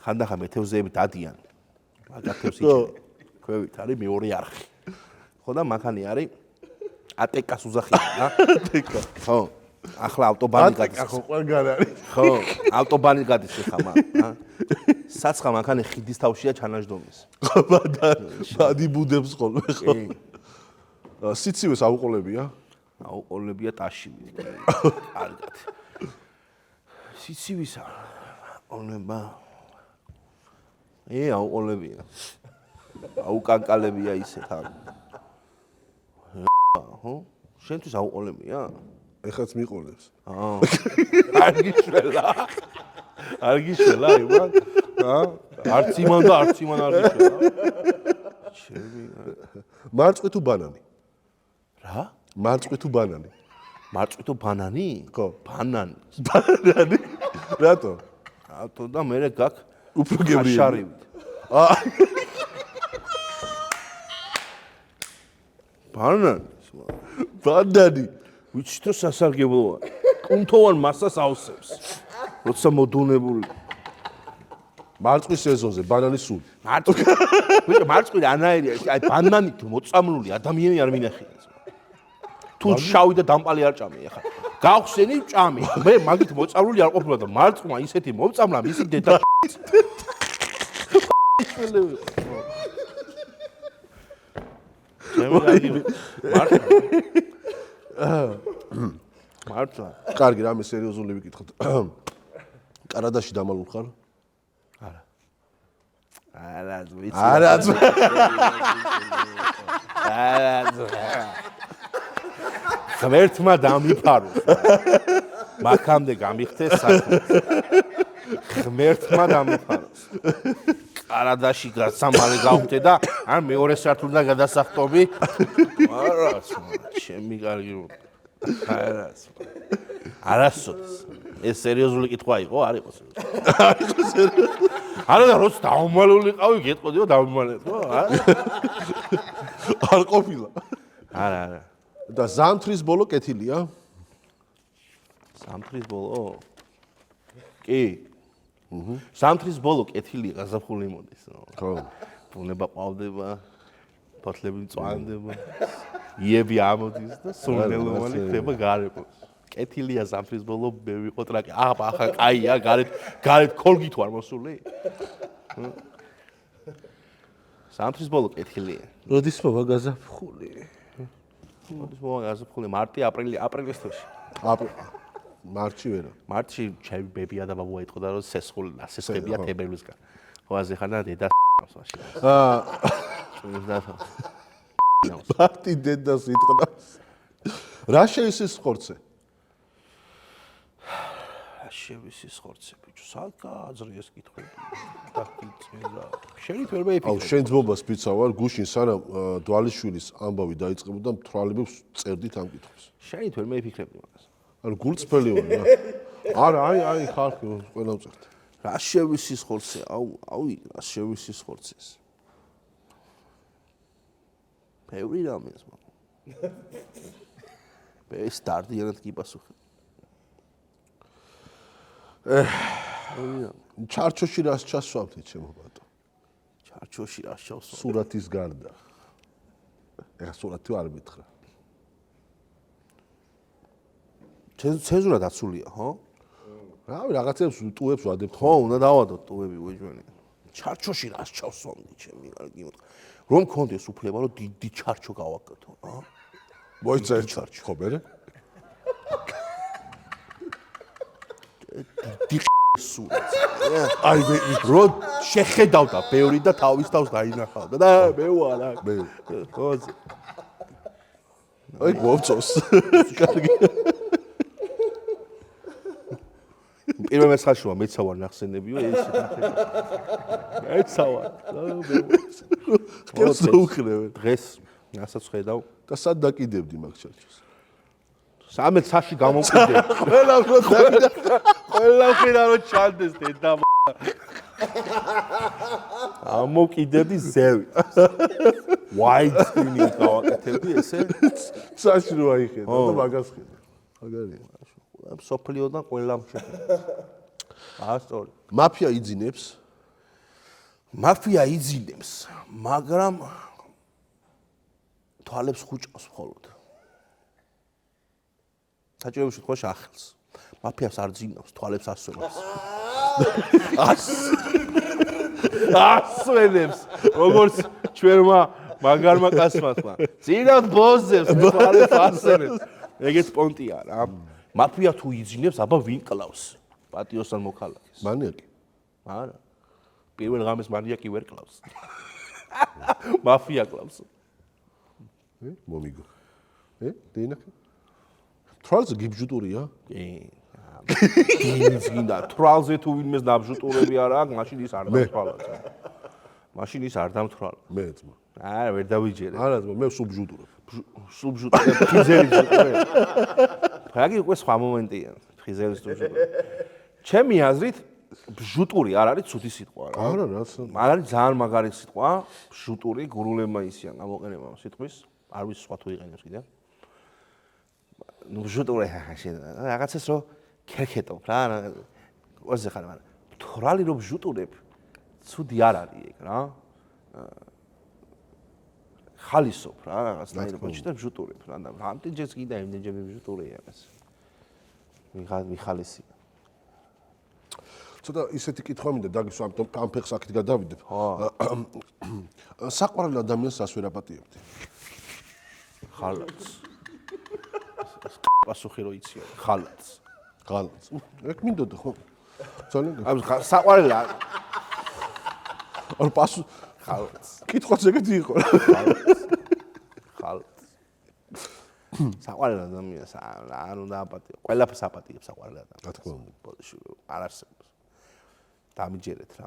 ხანდახან მეთევზეები დადიან. მაგათევს იჭერენ. ქვევით არის მეორე არხი. ხო და მანქანი არის ატეკას უზახია, ატეკა. ხო. ახლა ავტობანი გადის. ატეკა ხო ყველგან არის. ხო, ავტობანი გადის ხა, საცხა მანქანი ხიდის თავშია ჩანაჯდომის. ხო, მადი ბუდებს ხოლმე ხო. სიცივეს აუყოლებია? აუყოლებია ტაშივით. კარგად. სიცივისა აუყოლება. აუყოლებია. აუკანკალებია ისე ხა. ხო? შენთვის აუყოლებია? ეხაც მიყოლებს. არ გიშველა. არ გიშველა იმან? არც იმან და არც იმან არ გიშველა. ჩემი მარწყვი თუ ბანანი? რა? მარწყვი თუ ბანანი? მარწყვი თუ ბანანი? ხო. ბანანი. ბანანი? რატო? რატო და მე გაკ უფრო გებრიელი. შარივით. ბანანი. ბანანი. ვიცი თუ სასარგებლოა. კუნთოვან მასას ავსებს. როცა მოდუნებული. მარწვის სეზონზე ბანანი სულ. მარწყვი ანაერია, აი ბანანი თუ მოწამლული ადამიანი არ მინახია. თუ შავი და დამპალი არ ჭამე ახლა. გავხსენი ჭამე. მე მაგით მოწამლული არ ყოფილა და მარწყვმა ისეთი მომწამლა მისი დედა. მართლა. კარგი, რამე სერიოზული ვიკითხოთ. კანადაში დამალულ ხარ? არა. არა, ვიცი. არა. ღმერთმა დამიფაროს. მაქამდე გამიხდეს საქმე. ღმერთმა დამიფაროს. კანადაში გასამალე გავხდე და ან მეორე სართულიდან გადასახტობი. არას, ჩემი კარგი. არასოდეს. ეს სერიოზული კითხვა იყო, არ იყო სერიოზული. არა და როცა დაუმალული ყავი, გეტყოდიო დაუმალეთ, ხო? არ ყოფილა. არა. და ზამთრის ბოლო კეთილია? ზამთრის ბოლო? კი. ზამთრის ბოლო კეთილია, გაზაფხული მოდის. ხო. ბუნება ყავდება, ფოთლები მწვანდება, იები ამოდის და სულელოვანი ხდება გარემო. კეთილია ზამთრის ბოლო, მე ვიყო ტრაკი. ახლა კაია, გარეთ ქოლგით ვარ მოსული. ზამთრის ბოლო კეთილია. როდის მოვა გაზაფხული? როდის მოვა გაზაფხული? მარტი, აპრილის თვეში. მარტში ვერა. მარტში ჩემი ბებია და ბაბუა იტყოდა რომ სესხებია თებერვლისგან. ხო ასე ხარ და დედა მაშინ. მარტი დედას იტყდას. რა შეისის ხორცე? შევისის ხორცე ბიჭო, საკაძრიეს კითხვები. დაგიწმირა. შენი ვერ მეიფიქრე. აუ, შენ ძმობას ფიცა ვარ, გუშინ სანამ დვალიშვილის ამბავი დაიწყებოდა, მთვრალებებს წერდით ამ კითხვას. შენი ვერ მეიფიქრებდი მაგას. ანუ გულწრფელი ვარ რა. არა, აი ხალხი ყველა მწერთ. რა შევისის ხორცე? აუ, რა შევისის ხორცეს? ბევრი რამეს მაგ. ეს დარდიანად კი პასუხი. ჩარჩოში რას ჩასვამთ ჩემო ბატო? ჩარჩოში რას ჩავსვამ? სურათის გარდა. ეხა სურათი არ მითხრა. ცენზურა დაცულია, ხო? რავი, რაღაცებს ტუებს ვადებთ. ხო, უნდა დავადოთ ტუები უეჯვენი. ჩარჩოში რას ჩავსვამდი ჩემი კარგი მოთხრა. რომ მქონდეს უფლება, რომ დიდი ჩარჩო გავაკეთო, ა? მოიწერთ ჩარჩო. ხო, მერე? სურათს. აი მე რო შეხედავდა ბევრი და თავის თავს დაინახავდა და მე ვარა. მე. ხო. აი გვწოს. კარგი. პირველ მეცხადშია მეცა ვარ ნახსენებიო ეს. მეცა ვარ. ეს უქნევენ. დღეს რასაც ხედავ და სად დაკიდებდი მაგ ჩარჩოს? 13-ში გამომკვიდე. ყველა ხინა რო ჩანდეს დედა. ამოკიდები ზევი. widescreen-ით გავაკეთებდი ესე. წაში რო აიხედა და მაგას ხედა. მაგარია. სოფლიოდან ყველამ შეხედა. ასწორი. მაფია იძინებს. მაფია იძინებს, მაგრამ თვალებს ხუჭავს მხოლოდ. საჭიროების შემთხვევაში ახელს. მაფიას არ ძინავს, თვალებს ასვენებს. ასვენებს, როგორც ჩვენმა მაგარმა კაცმა თქვა. ძინავთ ბოზებს, თვალებს ასვენებს. ეგეც პონტია რა. მაფია თუ იძინებს, აბა ვინ კლავს? პატიოსთან მოქალაქეს. მანიაკი. არა. პირველ ღამეს მანიაკი ვერ კლავს. მაფია კლავს. მომიგო. დეინახე. თვალზე გიბჟუტურია? კი. გინდა თვალზე თუ ვინმეს ნაბჟუტურები არა აქვს, მაშინ ის არ დამთვალა. მაშინ ის არ დამთვალა. მე ძმა. არა, ვერ დავიჯერე. არა ძმა, მე სუბჟუტურებ. სუბჟუტურებ, ფიზელი ჟუტურებ. ფაგი უკვე სხვა მომენტია, ფიზელი სუბჟუტურებ. ჩემი აზრით ბჟუტური არ არის ცუდი სიტყვა რა. არა, რაც. მაგარი ძალიან მაგარი სიტყვა, ბჟუტური, გურულებმა ისიან გამოყენება სიტყვის, არ ვიცი სხვა თუ იყენებს კიდე. ნუ ბჟუტური რაღაცას რო ქერქეტობ რა, ოზე ხარ, მაგრამ თვრალი რო ბჟუტურებ, ცუდი არ არის ეგ რა. ხალისობ რა, რაღაც ნაირობაში და ბჟუტურებ რა, და რამდენჯერს კიდე იმდენჯერმე ბჟუტურია ეს. მიხალისია. ცოტა ისეთი კითხვა მინდა დაგისვა, ამ ფეხს აქეთ გადავიდებ. საყვარელ ადამიანს რას ვერ აპატიებდი? ხალათს. პასუხი რო იცია, ხალათს. ხალათს. ეგ მინდოდა ხო? ძალიან. ამ საყვარელი არ პასუ ხალათს. კითხვაც ეგეთი იყო რა. ხალათს. საყვარელ ადამიანს არ უნდა აპატიო. ყველაფერს აპატიებს საყვარელ ადამიანს. რა თქმა უნდა. არ არსებობს. დამიჯერეთ რა.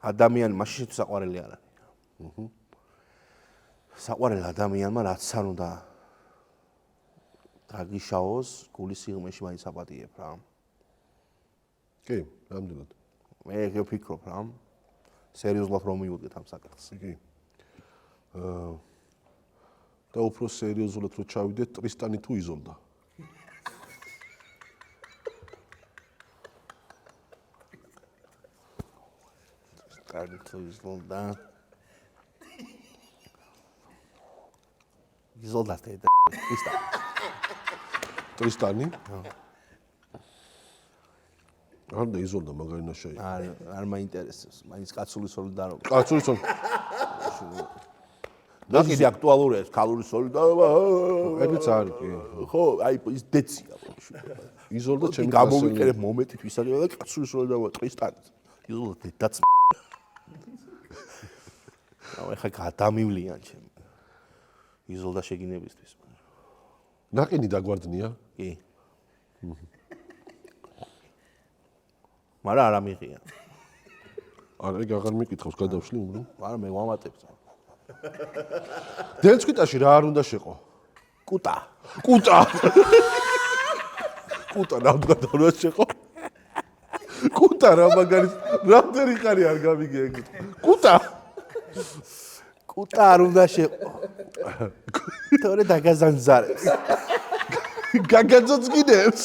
ადამიანი მაშინ თუ საყვარელი არ არის. საყვარელ ადამიანმა რაც არ უნდა დაგიშაოს, გულის სიღრმეში მაინც აპატიებ რა. კი, რამდენად. მე ეგ ვფიქრობ რა. სერიოზულად რომ მივუდგეთ ამ საკითხს. კი. და უფრო სერიოზულად რო ჩავიდეთ, ტრისტანი თუ იზოლდა. კარგი თუ იზოლდა. იზოლდა ტრისტანი. ტრისტანი? არ და იზოლდა მაგარი ნაშაი. არ მაინტერესებს, მაინც კაცული სოლიდარობა. კაცური სოლ. და კიდე აქტუალურია ეს ქალური სოლიდარობა. ეგეც არის კი. ხო, აი ის დეცია. იზოლდა ჩემი გამოვიყენებ მომენტით ვისაგება და კაცური სოლიდარობა ტრისტანი. იზოლდა დედაც. აუ ეხა გადამივლიან ჩემი. იზოლდა შეგინებისთვის. ნაყინი დაგვარდნია? კი. მაგრამ არ ამიღია. არა, ეგ აღარ მიკითხავს, გადავშლი უმრო. არა, მე ვამატებ. დელწკიტაში რა არ უნდა შეყო? კუტა. კუტა. კუტა რამდენად შეყო? კუტა რა მაგარი რამდენი ხარი არ გამიგე ეგ. კუტა. კუტა არ უნდა შეყო. თორე დაგაზანზარებს. გაგაძოძგინებს.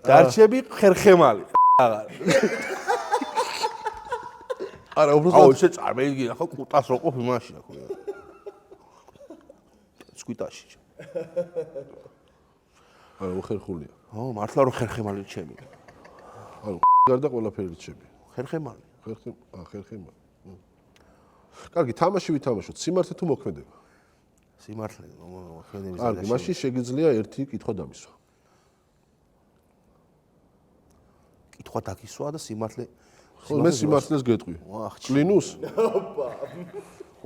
დარჩები ხერხემალი. აღარ. არა, უბრალოდ აუ ესე წარმეიგია ხო კუტას რო ყოფ იმაში რა ქვია. სკუტაში. არა, უხერხულია. ო, მართლა რო ხერხემალი ჩემი. არა, გარდა ყველაფერი რჩები. ხერხემალი. ხერხემალი. კარგი, თამაში ვითამაშოთ. სიმართლე თუ მოქმედება? სიმართლე, მოქმედების კარგი, მაშინ შეგიძლია ერთი კითხვა დამისვა. კითხვა დაგისვა და სიმართლე ხო, მე სიმართლეს გეტყვი. კლინუს?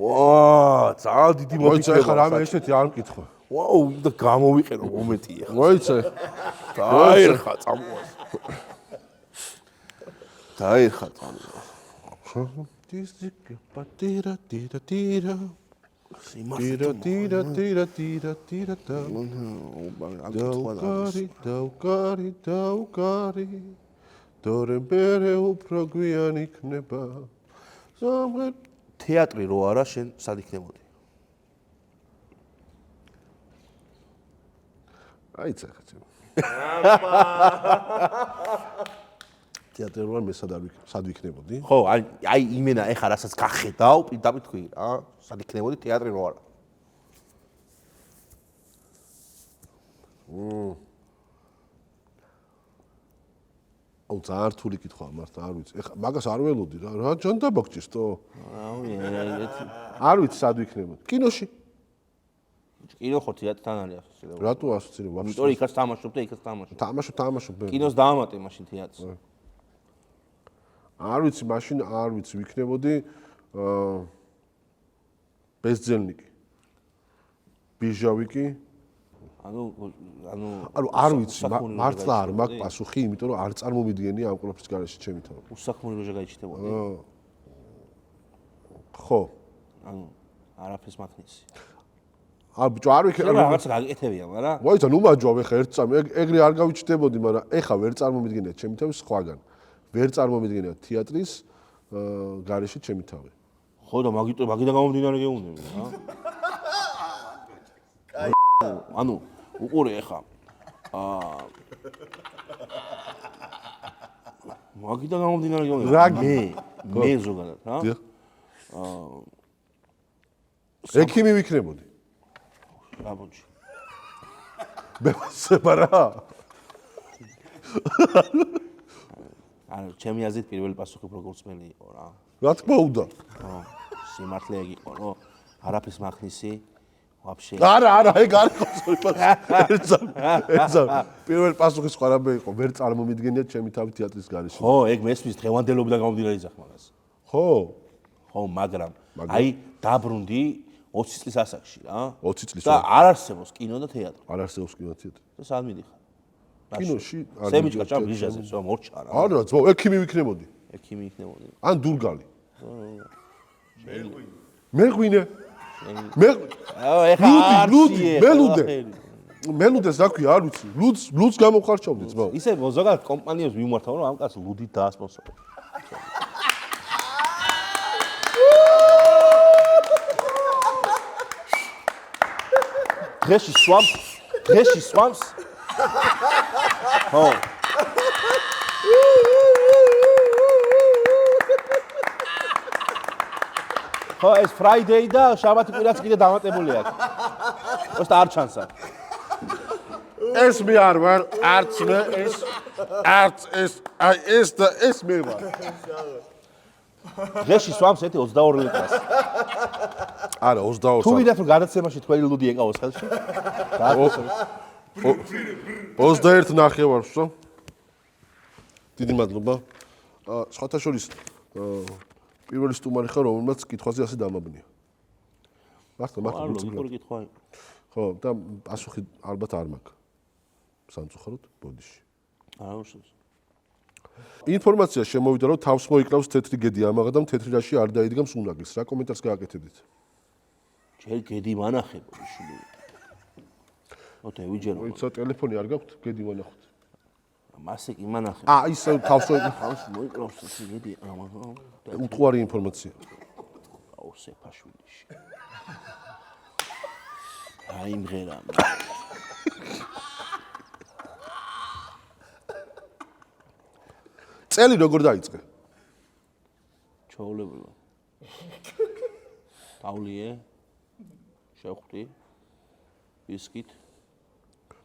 ვა, ძალიან დიდი მოიცა ხა რამე ესეთი არ მკითხვა. ვაუ, და გამოვიყენო მომენტი ახლა. მოიცა. დაერხა წამოას. დაერხა წამოას. დიზიკა პატირა ტირა ტირა. სიმართლე. ტირა ტირა ტირა ტირა ტირა. დაუკარი. დორემბერე უფრო გვიან იქნება. თეატრი რო არა, შენ სად იქნებოდი? აი წახეთ. თეატრი რო არ მე სად ვიქნებოდი? ხო, აი იმენა ეხა რასაც გახედავ, პირდაპირ თქვი რა, სად იქნებოდი თეატრი რო არა. აუ ძალიან რთული კითხვა მართლა არ ვიცი. ეხა მაგას არ ველოდი რა ჯან დაბაგჭირსო? არ ვიცი სად ვიქნებოდი. კინოში. კინო ხო თეატრთან არის ასოცირებული. რატო ასოცირებული? იმიტომ იქაც თამაშობ და იქაც თამაშობ. თამაშობ. კინოს დაამატე მაშინ თეატრს. არ ვიცი, მაშინ არ ვიცი, ვიქნებოდი ბესძელნიკი. ბიჟავიკი. ანუ არ ვიცი, მართლა არ მაქვს პასუხი, იმიტომ რომ არ წარმომიდგენია ამ ყველაფრის გარეშე ჩემი თავი. უსაქმური როჟა გაიჩნდებოდი? ხო. ანუ არაფერს მაქნისი. ბიჭო, არ ვიქნებოდი. რაღაცა გაკეთებია, მაგრამ ვაიცა, ნუ მაჯვავ ეხა ერთ წამი, ეგრე არ გავიჩნდებოდი, მაგრამ ეხა ვერ წარმომიდგენია ჩემი თავი სხვაგან. ვერ წარმომიდგენია თეატრის გარეშე ჩემი თავი. ხო და მაგიდან გამომდინარე გეუბნები რა. ანუ უყურე ეხა. მაგიდან გამომდინარე გეუბნები. მე ზოგადად რა. ექიმი ვიქნებოდი. რაბოჩი. ბებასება რა. ანუ ჩემი აზრით პირველი პასუხი პროგრამელი იყო რა. რა თქმა უნდა. სიმართლე ეგ იყო, რომ არაფერს მაქნისი ვაფშე. არა, ეგ არ იყო სწორი პასუხი. ეცა პირველი პასუხი სხვა რამე იყო, ვერ წარმომიდგენია ჩემი თავი თეატრის გარეშე. ხო, ეგ მესმის დღევანდელობიდან გამომდინარე იძახ მაგას. ხო, მაგრამ აი დაბრუნდი 20 წლის ასაკში რა. 20 წლის. და არ არსებობს კინო და თეატრი. არ არსებობს კინო და თეატრი. და სად მიდიხარ? კინოში არ სემიჩკა ჭამ ბიჟაზე, სო მორჩა რა. არა, ძმაო, ექიმი ვიქნებოდი. ექიმი იქნებოდი. ან დურგალი. მეღვინე. ეხა ლუდი, მელუდეს რა ქვია, არ ვიცი. ლუდს გამოვხარჩავდი ძმაო. ისე ზოგადად კომპანიებს ვიმართავ, რომ ამ კაცს ლუდით დაასპონსორებ. დღეში სვამს. ხო. ხო, ეს ფრაიდეი და შაბათი კვირაც კიდე დამატებული აქვს. просто არ ჩანს აქ. ეს მე არ ვარ, არც მე ეს მე ვარ. დღეში სვამს ერთი 22 ლიტრას. არა, 22. თუ ვიდათ რომ გადაცემაში თქვენი ლუდი ეკავოს ხელში. 21 ნახევარს ვსვამ. დიდი მადლობა. სხვათა შორის პირველი სტუმარი ხარ, რომელმაც კითხვაზე ასე დამაბნია. მართლა ლოგიკური კითხვა იყო. ხო, და პასუხი ალბათ არ მაქვს. სამწუხაროდ ბოდიში. არა უშავს. ინფორმაცია შემოვიდა, რომ თავს მოიკლავს თეთრი გედი ამაღა და თეთრი რაში არ დაიდგამს უნაგირს. რა კომენტარს გააკეთებდით? ჯერ გედი მანახებ შული. ოტე ვიჯერო. ვიცა ტელეფონი არ გაქვთ? გედი მანახოთ. მასე კი მანახებ. ის თავს მოიკლავს თეთრი გედი ამაღა. უთხოვარი ინფორმაცია. აუ სეფაშვილიში. აი მღერა. წელი როგორ დაიწყე? ჩაოლებულა. დავლიე. შევხვდი. ვისკით.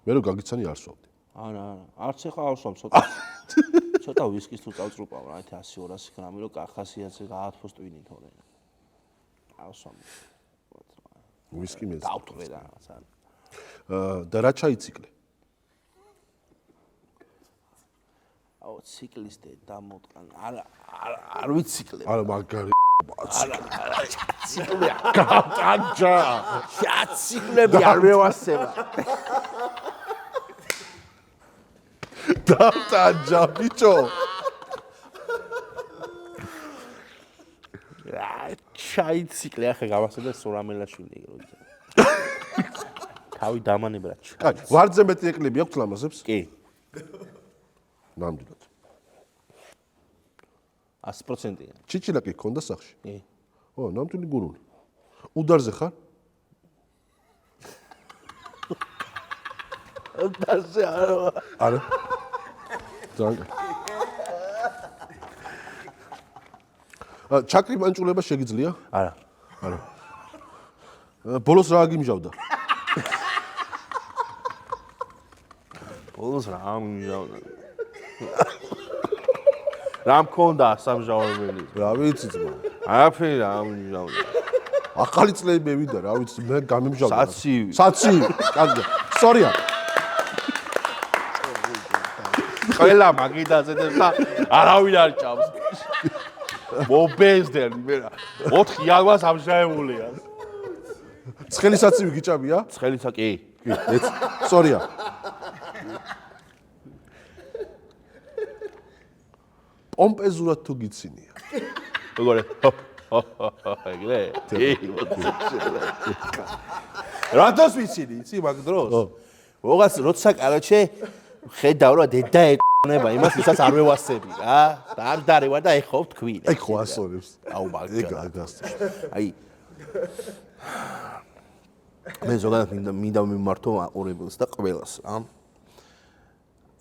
მე რო გაგიცანი არ სვავდი. არა, არც ეხა არ სვამ ცოტა. ცოტა ვისკის თუ წავწრუპავ რა, 100-200 გრამი რო კახასიათზე გაათფოს ტვინი თორე. არ სვამ. ვისკი მე. დავთვრე და რაღაცა. და რა ჩაიციკლე? აუ ციკლისტე დამოტყან. არ ვიციკლებ. არა მაგარი არა ციკლია. გატანჯა. შაციკლები არ მევასება. დატანჯა ბიჭო. ჩაიციკლე ახლა გავასწრებ სურამელაშვილი ეგრე. თავი დამანებ რა. კაი, ვარძე მეტი ეკლები აქვს ლამაზებს? კი. ნამდვილად. 100%-ია. ჩიჩილა კი გქონდა სახში? კი. ო, ნამდვილი გურული. უდარზე ხარ? უდარზე არა. არა. ძალიან. ჩაკრი მანჭულება შეგიძლია? არა. არა. ბოლოს რა აგიმჟავდა? ბოლოს რა ამჟავდა? რა მქონდა სამჟავებელი? რა ვიცი ძმა. არაფერი რა ამჟავდა. ახალი წლები მევიდა, რა ვიცი, მე გამიმჟავდა. საცივი. საცივი. კარგი. სწორია. ყველა მაგიდაზე და არავინ არ ჭამს. მობეზდენ მე რა. 4 იანვარს ამჟავებულია. ცხელი საცივი გიჭამია? ცხელიცა კი. კი, სწორია. პომპეზურად თუ გიცინია. როგორ? ეგრე? რატოს ვიცინი, იცი მაგ დროს? მოგას როცა კაროჩე ხედავ რა დედა ეკნება იმას ვისაც არ ვევასები რა. დარდარი ვარ და ეხო თქვი. ეგ ხო ასწორებს. აუ მაგ. აი მე ზოგადად მინდა მიმართო აყურებელს და ყველას რა.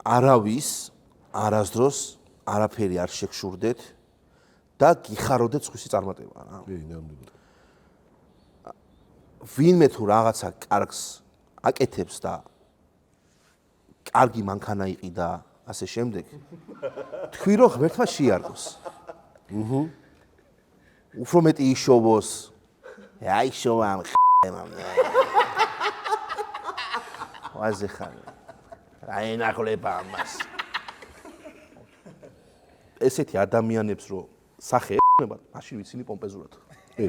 არავის არასდროს არაფერი არ შეგშურდეთ და გიხაროდეთ სხვისი წარმატება რა. კი, ნამდვილად. ვინმე თუ რაღაცა კარგს აკეთებს და კარგი მანქანა იყიდა ასე შემდეგ თქვი რომ ღმერთმა შეარგოს. უფრო მეტი იშოვოს. აი შოვამ ხემამ. ვაზე ხარ. აი ნახლება ამას. ესეთი ადამიანებს რო სახე ეუბნება, მაშინ ვიცინი პომპეზურად. კი.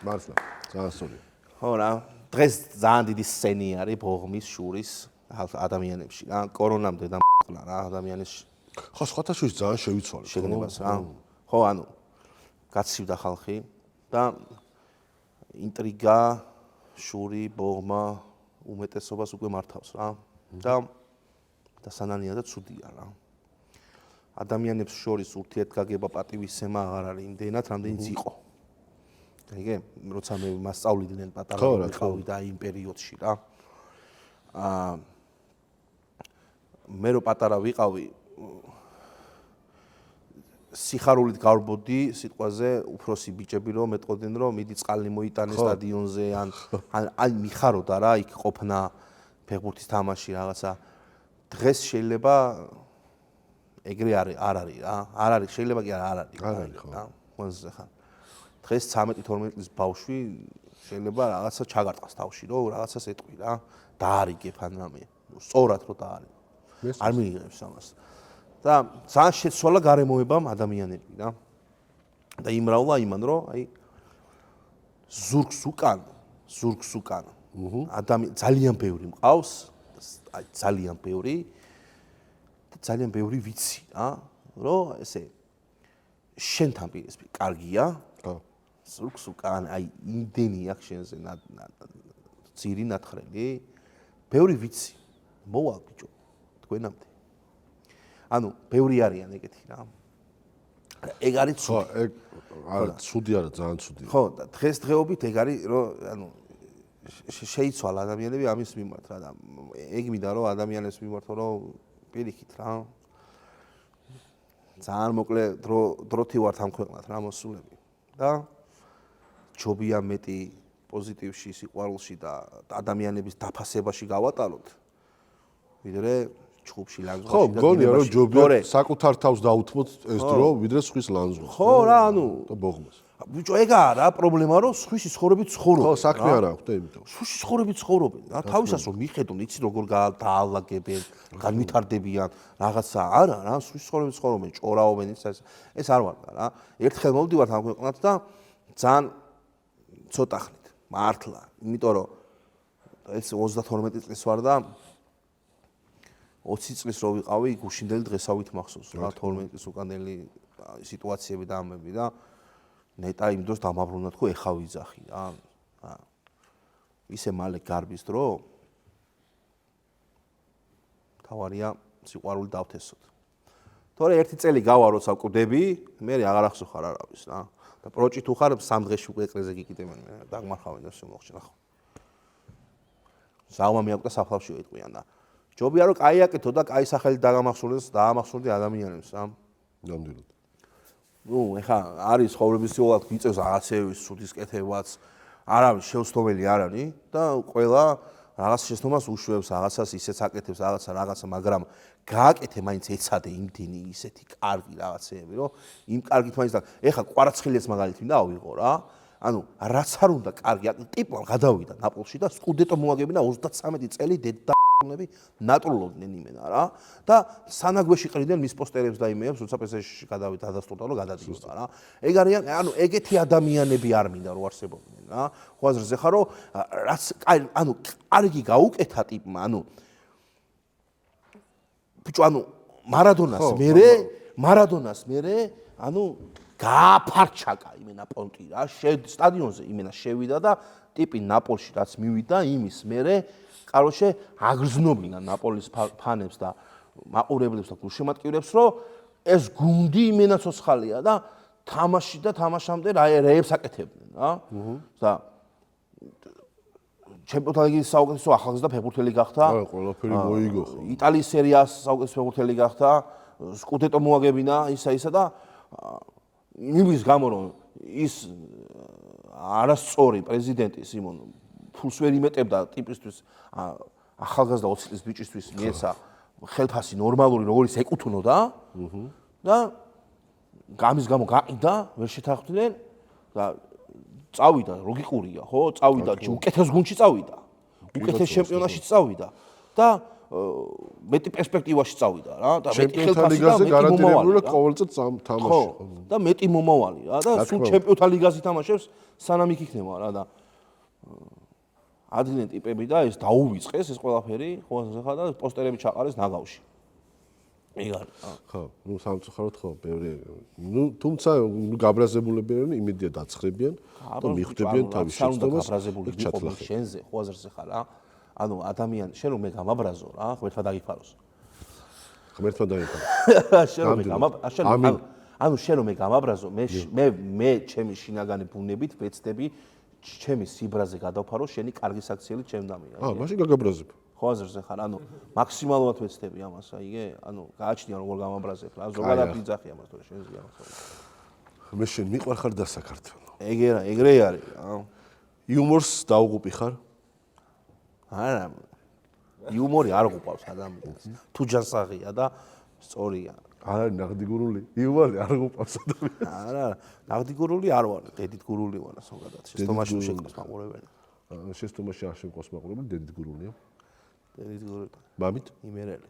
მართლა, ძალიან სწორია. ხო რა, დღეს ძალიან დიდი სცენი არის ბოღმის, შურის ადამიანებში რა. კორონამდე დამყლა რა ადამიანის ხო, სხვათა შორის ძალიან შევიცვალე შეგნებას რა. ხო, ანუ გაცივდა ხალხი და ინტრიგა, შური, ბოღმა უმეტესობას უკვე მართავს რა. და სანანია და ცუდია რა. ადამიანებს შორის ურთიერთგაგება, პატივისცემა აღარ არის იმდენად, რამდენიც იყო. ეგე, როცა მე მასწავლიდნენ პატარა ვიყავი და იმ პერიოდში რა. მე რო პატარა ვიყავი, სიხარულით გავბოდი სიტყვაზე უფროსი ბიჭები რომ მეტყოდნენ რომ მიდი წყალი მოიტანე სტადიონზე ან მიხაროდა რა იქ ყოფნა ფეხბურთის თამაში რაღაცა დღეს შეიძლება ეგრე არ არის რა არ არის შეიძლება კი არ არის რა მონზე ხარ დღეს 13-12 წლის ბავშვი შეიძლება რაღაცა ჩაგარტყას თავში რომ რაღაცას ეტყვი რა დაარიგებ ან რამე სწორად რომ დაარიგებ არ მიიღებს ამას და ძალიან შეცვალა გარემოებამ ადამიანები რა და იმრავლა იმან რომ აი ზურგს უკან ადამიანი ძალიან ბევრი მყავს აი ძალიან ბევრი ვიცი რა რომ ესე შენთან პირისპირ კარგია ზურგს უკან აი იმდენი აქვს შენზე ძირი ნათხრელი ბევრი ვიცი მოვალ ბიჭო თქვენამდე ანუ ბევრი არიან ეგეთი რა ეგ არის ხო ეგ არა ცუდი არა ძალიან ცუდია ხო და დღესდღეობით ეგ არის რომ ანუ შეიცვალა ადამიანები ამის მიმართ რა და ეგ მინდა რომ ადამიანებს მიმართო რომ პირიქით რა ძალიან მოკლე დროთი ვართ ამ ქვეყნად რა მოსულები და ჯობია მეტი პოზიტივში სიყვარულში და ადამიანების დაფასებაში გავატაროთ ვიდრე ჩხუბში ლანძღოში ხო მგონია რომ ჯობია საკუთარ თავს დაუთმოთ ეს დრო ვიდრე სხვის ლანძღოს ხო რა ანუ და ბოღმას ბიჭო ეგაა რა პრობლემა რომ სხვისი ცხოვრებით ცხოვრობენ ხო საქმე არ აქვს და იმიტომ სხვისი ცხოვრებით ცხოვრობენ რა თავისას რომ მიხედონ იცი როგორ დაალაგებენ განვითარდებიან რაღაცა არა რა სხვისი ცხოვრებით ცხოვრობენ ჭორაობენ ეს არ ვარ რა ერთხელ მოვდივართ ამ ქვეყნად და ძალიან ცოტა ხნით მართლა იმიტომ რომ ეს 32 წლის ვარ და 20 წლის რო ვიყავი გუშინდელი დღესავით მახსოვს რა 12 წლის უკანელი სიტუაციები და ამები და ნეტა იმ დროს დამაბრუნა თქო ეხა ვიძახი რა ისე მალე გარბის დრო თავარია სიყვარული დავთესოთ. თორე ერთი წელი გავა როცა ვკვდები, მე აღარ ახსოვ ხარ არავის რა. და პროჭი თუ ხარ 3 დღეში უკვე ეკრეზე გიკიდებენ, დაგმარხავენ და შემოხჭენ ახლა. ზაუმა მიაკვდა საფლავში ვიტყვიან და ჯობია რომ კაი აკეთო და კაი სახელი დაამახსოვრდე ადამიანებს რა. ნამდვილად. ნუ ეხა არის ხოვლებისეულად გიწევს რაღაცეების სუდის კეთებაც, არავის შეუცდომელი არ არის და ყველა რაღაც შეცდომას უშვებს, რაღაცას ისეც აკეთებს, რაღაცა, მაგრამ გააკეთე მაინც ეცადე იმდენი ისეთი კარგი რაღაცეები, რომ იმ კარგით მაინც და ეხა კვარაცხელიაც მაგალითი მინდა ავიღო რა. ანუ რაც არ უნდა კარგი ტიპმა გადავიდა ნაპოლში და სკუდეტო მოაგებინა 33 წელი დედაუნები ნატრულობდნენ იმენა რა და სანაგვეში ყრიდნენ მის პოსტერებს და იმეებს როცა პესეში გადავიდა დადასტურდა რომ გადადიოდა რა. ეგ არიან ანუ ეგეთი ადამიანები არ მინდა რომ არსებობდნენ რა. ხო აზრზე ხარო რაც ანუ კარგი გაუკეთა ტიპმა ანუ ბიჭო ანუ მარადონას მერე ანუ გააფარჩაკა იმენა პონტი რა სტადიონზე იმენა შევიდა და ტიპი ნაპოლში რაც მივიდა იმის მერე კაროშე აგრძნობინა ნაპოლის ფანებს და მაყურებლებს და გულშემატკივრებს რომ ეს გუნდი იმენა ცოცხალია და თამაში და თამაშამდე რეებს აკეთებდნენ რა და ჩემპიონთა ლიგის საუკეთესო ახალგაზრდა ფეხბურთელი გახდა ყველაფერი მოიგო იტალიის სერიას საუკეთესო ფეხბურთელი გახდა სკუდეტო მოაგებინა ისა და იმის გამო რომ ის არასწორი პრეზიდენტი სიმონ ფულს ვერ იმეტებდა ტიპისთვის ახალგაზრდა 20 წლის ბიჭისთვის მიეცა ხელფასი ნორმალური როგორიც ეკუთვნოდა და გამის გამო გაყიდა ვერ შეთანხმდნენ და წავიდა ლოგიკურია ხო წავიდა უკეთეს გუნდში წავიდა უკეთეს ჩემპიონატში წავიდა და მეტი პერსპექტივაში წავიდა რა და მეტი ხელფასი და მეტი მომავალი ყოველწელს თამაში და მეტი მომავალი რა და სულ ჩემპიონთა ლიგაზე თამაშებს სანამ იქ იქნება რა და ადგილენ ტიპები და ეს დაუვიწყეს ეს ყველაფერი ხო ახლა და პოსტერები ჩაყარეს ნაგავში ეგ არის ხო ნუ სამწუხაროდ ხო ბევრი ნუ თუმცა გაბრაზებულები არიან იმედია დაცხრებიან და მიხვდებიან თავის შეცდომას ჩათლახე შენზე ხო აზრზე ხარ რა ანუ ადამიანი შენ რომ მე გამაბრაზო რა ღმერთმა დაგიფაროს ღმერთმა დაგიფარო ანუ შენ რომ მე გამაბრაზო მე ჩემი შინაგანი ბუნებით ვეცდები ჩემი სიბრაზე გადავფარო შენი კარგი საქციელი ჩემ დამია მაშინ გაგაბრაზებ ხო აზრზე ხარ ანუ მაქსიმალურად ვეცდები ამას აიგე ანუ გააჩნია როგორ გამაბრაზებ რა ზოგადად ვიძახი ამას თორე შენ ზია მე შენ მიყვარხარ და საქართველო ეგრე არის რა იუმორს დაუღუპი ხარ არა იუმორი არ უყავს ადამიანს თუ ჯანსაღია და სწორია არ არის ნაღდიგურული იუმორი არ უყავს ადამიანს არა ნაღდიგურული არ ვარ დედით გურული ვარ ზოგადად შეცდომაში შეყავს მაყურებელი შეცდომაში არ შეყავს მაყურებელი დედით გურულია დედით გურული მამით იმერელი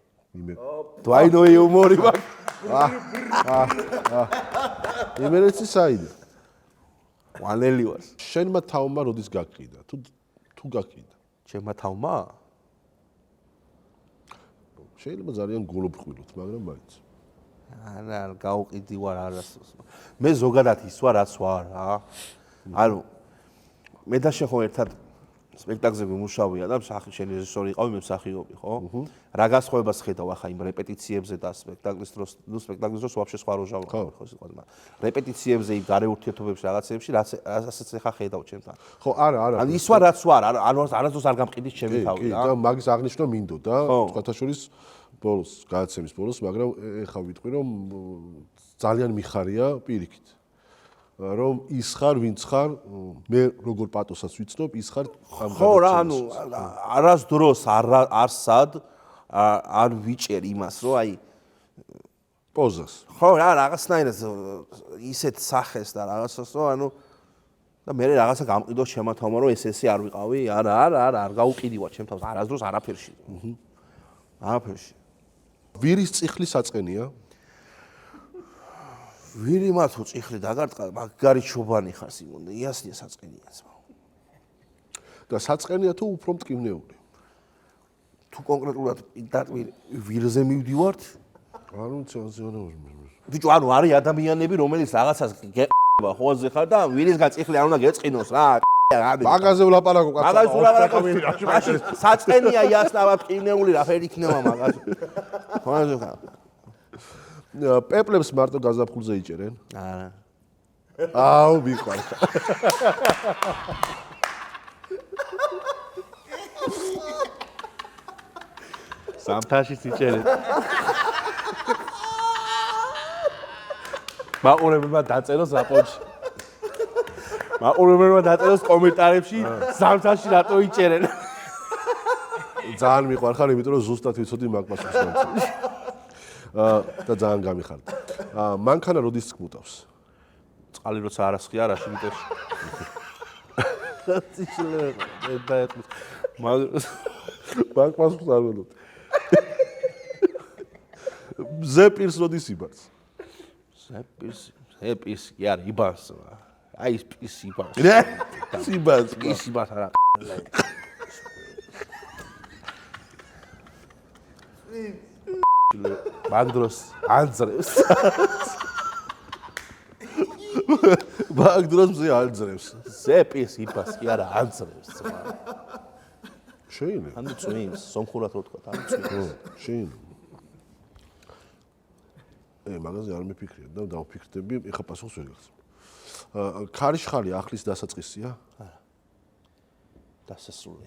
დვაინო იუმორი მაგ იმერეცი საიდე ვანელი ვარ შენმა თავმა როდის გაკიდა თუ გაკიდა ჩემმა თავმა შეიძლება ძალიან გულობხვილოთ მაგრამ მაინც არა გაუყიდი ვარ არასდროს მე ზოგადად ის ვარ რაც ვარ რა ანუ მე და შენ ხო ერთად სპექტაკლზე ვიმუშავია და შენი რეჟისორი იყავი მე მსახიობი ხო რა გასხოვებას ხედავ ახლა იმ რეპეტიციებზე და სპექტაკლის დროს ნუ სპექტაკლის დროს ვაფშე სხვა როჟა ვარ ხო სიტყვაზე რეპეტიციებზე იმ გარე ურთიერთობებში რაღაცეებში რასაც ახლა ხედავ ჩემთან ხო არა ანუ ის ვარ რაც ვარ არასდროს არ გამყიდის ჩემი თავი და მაგის აღნიშვნა მინდოდა სხვათა შორის ბოლოს გადაცემის ბოლოს მაგრამ ეხლა ვიტყვი რომ ძალიან მიხარია პირიქით რომ ის ხარ ვინც ხარ მე როგორ პატოსაც ვიცნობ ის ხარ ხო რა ანუ არასდროს არსად არ ვიჭერ იმას რომ აი პოზას ხო რა რაღაცნაირად ისეთ სახეს და რაღაცას რომ ანუ და მე რაღაცა გამყიდო შემათავმა რომ ესე არ ვიყავი არა არ გაუყიდი ვარ ჩემ თავს არასდროს არაფერში არაფერში ვირის წიხლი საწყენია ვირი მათო წიხლი დაგარტყა მაგარი ჩობანი ხარ სიმონ იასნია საწყენია ძმა და საწყენია თუ უფრო მტკივნეული თუ კონკრეტულად ვირზე მივდივართ ანუ ცენზურა ბიჭო ანუ არის ადამიანები რომელიც რაღაცას გეყვა ხოზე ხარ და ვირისგან წიხლი არ უნდა გეწყინოს რა მაგაზე ვლაპარაკო კაცო საწყენია იასნა მტკივნეული რა ფერი იქნება მაგაზე პეპლებს მარტო გაზაფხულზე იჭერენ? არა. აუ, მიყვარხარ. სამთაშიც იჭერენ. მაყურებელმა დაწეროს რაპორტში. მაყურებელმა დაწეროს კომენტარებში სამთაში რატო იჭერენ. ძალიან მიყვარხარ, იმიტომ რომ ზუსტად ვიცოდი მაგ პასუხს გამწევს. და ძალიან გამიხარდა. მანქანა როდის გმუტავს? წყალი როცა არასხი არაში მიტევს. მაგ პასუხს არ ველოდი. მზე პირს როდის იბარს? ზეპის კი არა იბანს. აი ის პის იბანს. იბანს. ის იბანს არა. მაგ დროს ანძრევს. მაგ დროს მზე ანძრევს. ზეპის იბანს კი არა ანძრევს. შეიძლება. ანუ წვიმს, სომხურად რო თქვა, ანუ წვიმს. შეიძლება. მაგაზე არ მიფიქრია და დავფიქრდები, ეხა პასუხს ვერ გახსოვ. ქარიშხალი ახლის დასაწყისია? არა. დასასრული.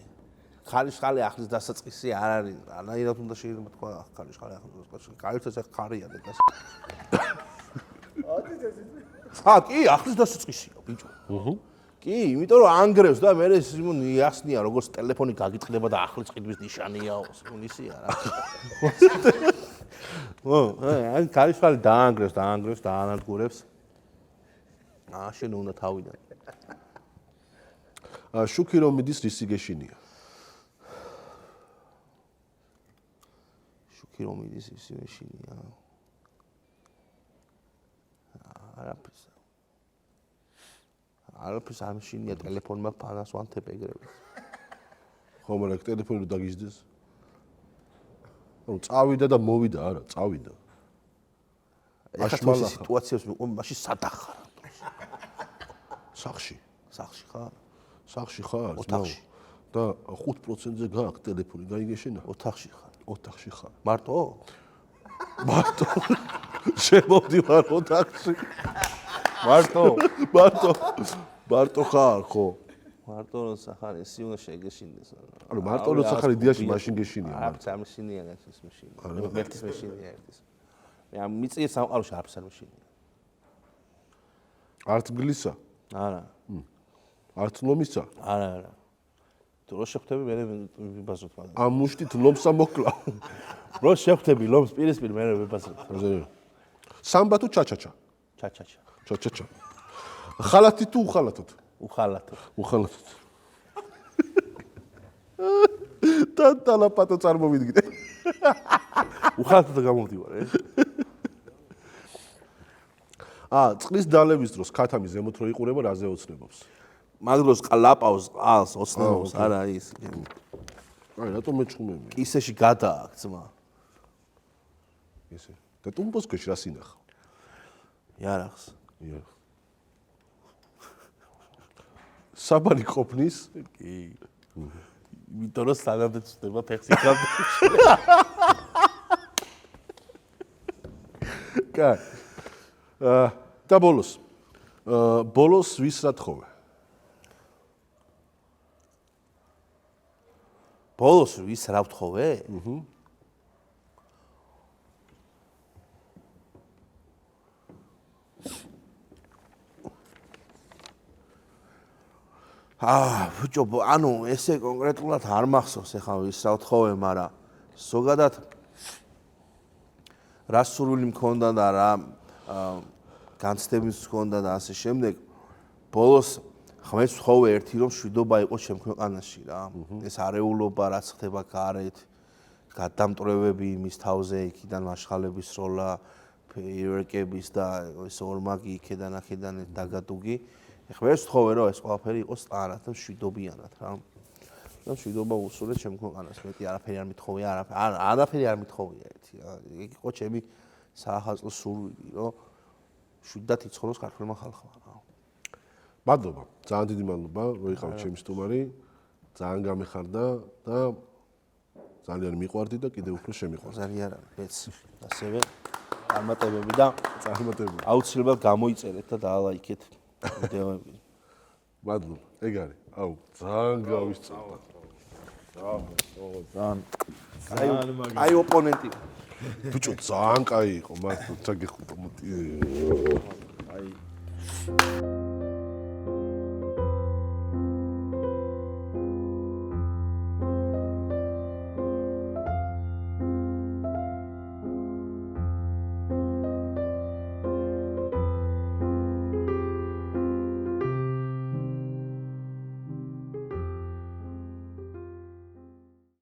ქარიშხალი ახლის დასაწყისი არ არის. არანაირად უნდა შეიძლება თქვა ქარიშხალი ახლის დასაწყისი. კალიცა ეს ხარია და დას. კი, ახლის დასაწყისია, ბიჭო. კი, იმიტომ რომ ანგრევს და მე სიმონ იასნია, როგორც ტელეფონი გაგიწყდება და ახლის ყიდვის ნიშანიაო, სიმონ ისია რა. აი, ქარიშხალი დაანგრევს, დაანადგურებს. შენ უნდა თავიდან. შუქი რომ მიდის რისი გეშინია? შუქი რომ მიდის ისი გეშინია. არაფერს არ შეშინია ტელეფონმა ფანას ვანთებ ეგრევე. ხო, მაგრამ ტელეფონი რომ დაგიზდეს? ანუ წავიდა და მოვიდა, არა, წავიდა. აშმალ სიტუაციებს მიყო, მაშინ სადახარ. სახში ხარ? სახში ხარ? ოთახში. და 5%-ზე გააქვს ტელეფონი, გაიგეშენა? ოთახში ხარ. ოთახში ხარ. მარტო? მარტო. შემოვდივარ ოთახში. მარტო? მარტო ხარ, ხო? მარტო როცა ხარ, ესი უნდა შეგეშინდეს. ანუ მარტო როცა ხარ იდეაში მაშინ გეშინია. არც არ მეშინია ეს მეშინია. ერთის მეშინია ერთის. მე ამ მიწის სამყაროში არც არ მეშინია. არც გლისა? არა. არც ლომისა? არა. თუ რო შეხვდები მე ვიბაზროთ მაგას. ამ მუშტით ლომსა მოკლა. რო შეხვდები ლომს პირისპირ მე ვიბაზროთ. სამბა თუ ჩაჩაჩა? ჩაჩაჩა. ჩაჩაჩა. ხალათი თუ უხალათოთ? უხალათოთ. ტალაპატო წარმოვიდგინე. უხალათოთ გამოვდივარ, წყლის დალევის დროს ქათამი ზემოთ რო იყურება, რაზე ოცნებობს? მაგ დროს ყლაპავს, ყალს ოცნებობს, არა ის. აი, რატომ მეჩხუმები? კისეში გადააქვს ძმა. ესე. და ტუმბოს ქვეშ რა სინახავ? იარაღს. საბანი ყოფნის? კი. იმიტომ რომ სანამდე ცდება ფეხი გამო. კა. და ბოლოს ვის რა თხოვე? ბოლოს ვის რა ვთხოვე? ბიჭო, ანუ ესე კონკრეტულად არ მახსოვს ეხლა ვის რა ვთხოვე, მაგრამ ზოგადად რა სურვილი მქონდა და რა განცდების მქონდა და ასე შემდეგ, ბოლოს ხმებს ვთხოვე ერთი რომ შვიდობა იყოს ჩემ ქვეყანაში რა. ეს არეულობა რაც ხდება გარეთ, გადამტრევები იმის თავზე, იქიდან მაშხალების სროლა, ფეიერვერკების და ეს ორმაგი იქიდან აქედან დაგადუგი. ხმებს ვთხოვე რომ ეს ყველაფერი იყოს სტარად და შვიდობიანად რა. და შვიდობა უსურვებ ჩემ ქვეყანას, მეტი არაფერი არ მithოვია, არაფერი არ მithოვია ერთი რა. ეგ იყო ჩემი საახალწლო სურვილი, რომ შვიდად იცხოვროს ქართულმა ხალხმა რა. მადლობა, ძალიან დიდი მადლობა, რომ იყავით ჩემი სტუმარი. ძალიან გამეხარდა და ძალიან მიყვარდი და კიდევ უფრო შემიყვარდა. ძალიან მეც ასევე წარმატებები და წარმატებული. აუცილებლად გამოიწერეთ და დაალაიქეთ ვიდეოები. მადლობა. ეგ არის. აუ, ძალიან გავისწორდა. ძალიან აი ოპონენტი. ბიჭო, ძალიან კაი იყო, მართლა, ჩაგეხუტა მოდი. აი